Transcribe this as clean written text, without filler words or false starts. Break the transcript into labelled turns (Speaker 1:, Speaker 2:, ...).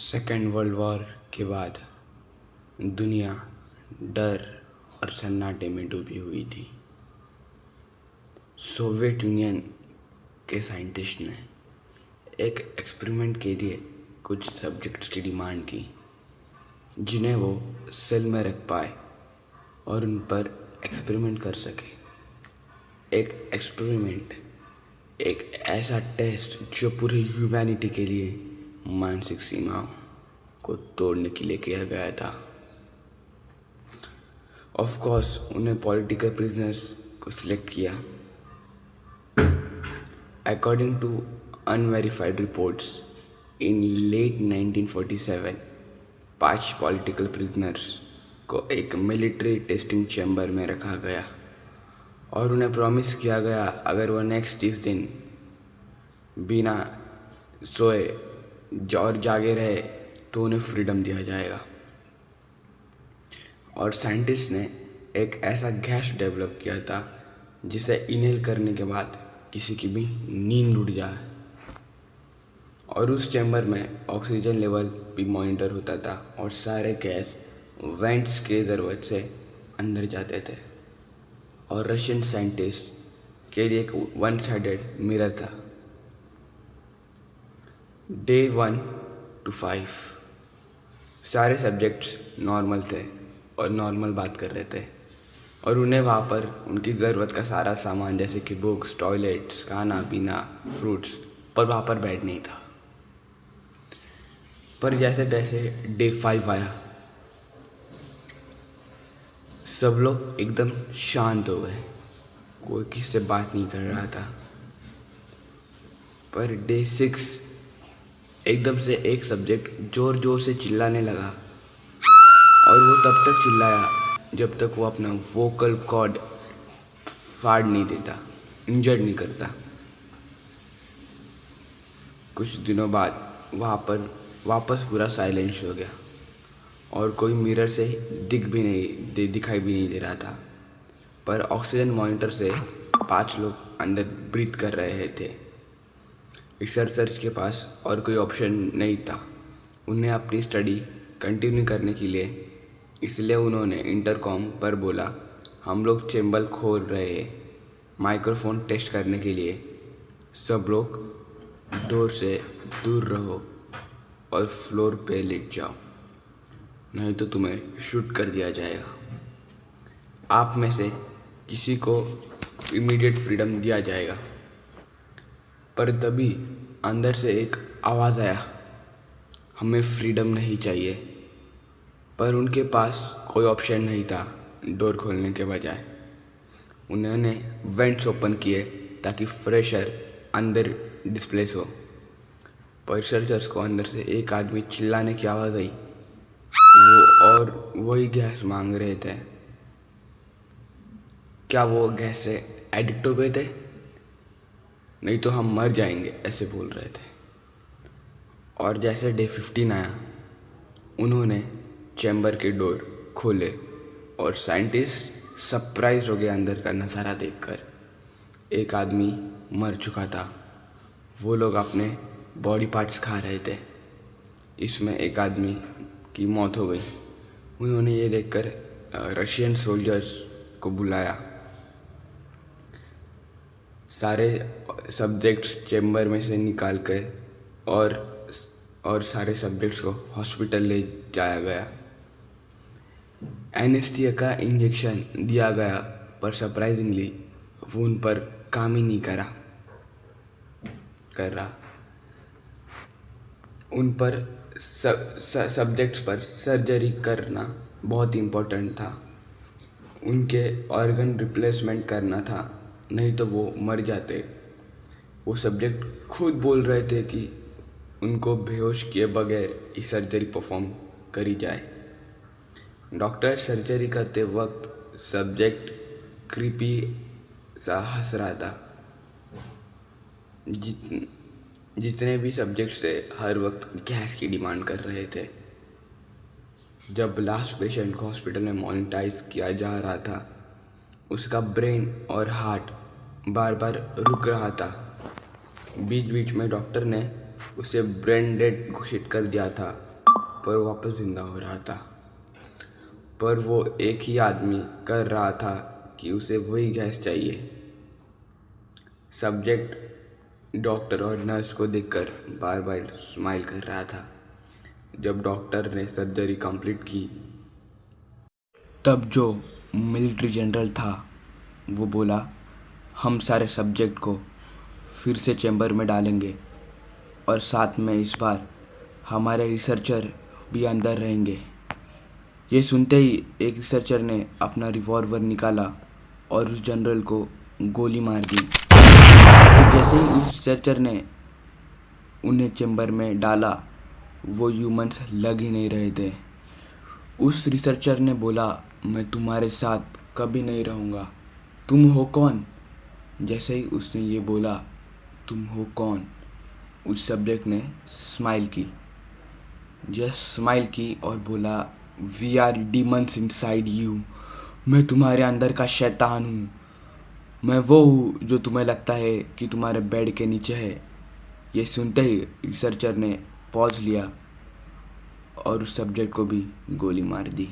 Speaker 1: Second world war के बाद दुनिया डर और सन्नाटे में डूबी हुई थी। सोवियत यूनियन के साइंटिस्ट ने एक एक्सपेरिमेंट के लिए कुछ सब्जेक्ट्स की डिमांड की जिन्हें वो सेल में रख पाए और उन पर एक्सपेरिमेंट कर सके। एक एक्सपेरिमेंट, एक ऐसा टेस्ट जो पूरी ह्यूमैनिटी के लिए मानसिक सीमाओं को तोड़ने के लिए किया गया था। ऑफ कोर्स उन्हें पॉलिटिकल प्रिजनर्स को सिलेक्ट किया। According to unverified reports in late 1947 5 political prisoners को एक मिलिट्री टेस्टिंग चैम्बर में रखा गया और उन्हें प्रॉमिस किया गया अगर वो नेक्स्ट 30 दिन बिना सोए और जागे रहे तो उन्हें फ्रीडम दिया जाएगा। और साइंटिस्ट ने एक ऐसा गैस डेवलप किया था जिसे इनहेल करने के बाद किसी की भी नींद उड़ जाए। और उस चैम्बर में ऑक्सीजन लेवल भी मॉनिटर होता था और सारे गैस वेंट्स के ज़रूरत से अंदर जाते थे। और रशियन साइंटिस्ट के लिए एक वन साइडेड मिरर था। डे 1 to 5 सारे सब्जेक्ट्स नॉर्मल थे और नॉर्मल बात कर रहे थे और उन्हें वहाँ पर उनकी ज़रूरत का सारा सामान जैसे कि बुक्स, टॉयलेट्स, खाना पीना, फ्रूट्स पर वहाँ पर बेड नहीं था। पर जैसे तैसे डे 5 आया, सब लोग एकदम शांत हो गए, कोई किसी से बात नहीं कर रहा था। पर डे 6 एकदम से एक सब्जेक्ट ज़ोर ज़ोर से चिल्लाने लगा और वो तब तक चिल्लाया जब तक वो अपना वोकल कॉर्ड फाड़ नहीं देता, इंजर्ड नहीं करता। कुछ दिनों बाद वहाँ पर वापस पूरा साइलेंस हो गया और कोई मिरर से दिखाई भी नहीं दे रहा था। पर ऑक्सीजन मॉनिटर से 5 लोग अंदर ब्रीथ कर रहे थे। रिसर्चर्स के पास और कोई ऑप्शन नहीं था उन्हें अपनी स्टडी कंटिन्यू करने के लिए, इसलिए उन्होंने इंटरकॉम पर बोला, हम लोग चैम्बर खोल रहे हैं माइक्रोफोन टेस्ट करने के लिए, सब लोग डोर से दूर रहो और फ्लोर पे लेट जाओ, नहीं तो तुम्हें शूट कर दिया जाएगा। आप में से किसी को इमीडिएट फ्रीडम दिया जाएगा। पर तभी अंदर से एक आवाज़ आया, हमें फ्रीडम नहीं चाहिए। पर उनके पास कोई ऑप्शन नहीं था डोर खोलने के बजाय। उन्होंने वेंट्स ओपन किए ताकि फ्रेश एयर अंदर डिस्प्लेस हो। पर रिसर्चर्स को अंदर से एक आदमी चिल्लाने की आवाज़ आई, वो और वही गैस मांग रहे थे। क्या वो गैस से एडिक्ट हो गए थे? नहीं तो हम मर जाएंगे, ऐसे बोल रहे थे। और जैसे डे 15 आया, उन्होंने चैम्बर के डोर खोले और साइंटिस्ट सरप्राइज हो गए अंदर का नज़ारा देखकर। एक आदमी मर चुका था, वो लोग अपने बॉडी पार्ट्स खा रहे थे। इसमें एक आदमी की मौत हो गई। उन्होंने ये देखकर रशियन सोल्जर्स को बुलाया। सारे सब्जेक्ट्स चैम्बर में से निकाल कर और सारे सब्जेक्ट्स को हॉस्पिटल ले जाया गया। एनेस्थीसिया का इंजेक्शन दिया गया पर सरप्राइजिंगली वो उन पर काम ही नहीं कर रहा। उन पर सब्जेक्ट्स पर सर्जरी करना बहुत इम्पोर्टेंट था। उनके ऑर्गन रिप्लेसमेंट करना था, नहीं तो वो मर जाते। वो सब्जेक्ट खुद बोल रहे थे कि उनको बेहोश किए बगैर ये सर्जरी परफॉर्म करी जाए। डॉक्टर सर्जरी करते वक्त सब्जेक्ट क्रीपी सा हंस रहा था। जितने भी सब्जेक्ट्स थे हर वक्त गैस की डिमांड कर रहे थे। जब लास्ट पेशेंट को हॉस्पिटल में मॉनिटाइज किया जा रहा था, उसका ब्रेन और हार्ट बार बार रुक रहा था। बीच बीच में डॉक्टर ने उसे ब्रेन डेड घोषित कर दिया था पर वापस जिंदा हो रहा था। पर वो एक ही आदमी कर रहा था कि उसे वही गैस चाहिए। सब्जेक्ट डॉक्टर और नर्स को देखकर बार बार स्माइल कर रहा था। जब डॉक्टर ने सर्जरी कंप्लीट की तब जो मिलिट्री जनरल था वो बोला, हम सारे सब्जेक्ट को फिर से चैम्बर में डालेंगे और साथ में इस बार हमारे रिसर्चर भी अंदर रहेंगे। ये सुनते ही एक रिसर्चर ने अपना रिवॉल्वर निकाला और उस जनरल को गोली मार दी। फिर जैसे ही उस रिसर्चर ने उन्हें चैम्बर में डाला, वो ह्यूमंस लग ही नहीं रहे थे। उस रिसर्चर ने बोला, मैं तुम्हारे साथ कभी नहीं रहूँगा, तुम हो कौन? जैसे ही उसने ये बोला, तुम हो कौन, उस सब्जेक्ट ने स्माइल की, जस्ट स्माइल की और बोला, we are demons inside you. मैं तुम्हारे अंदर का शैतान हूँ। मैं वो हूँ जो तुम्हें लगता है कि तुम्हारे बेड के नीचे है। ये सुनते ही रिसर्चर ने पॉज लिया और उस सब्जेक्ट को भी गोली मार दी।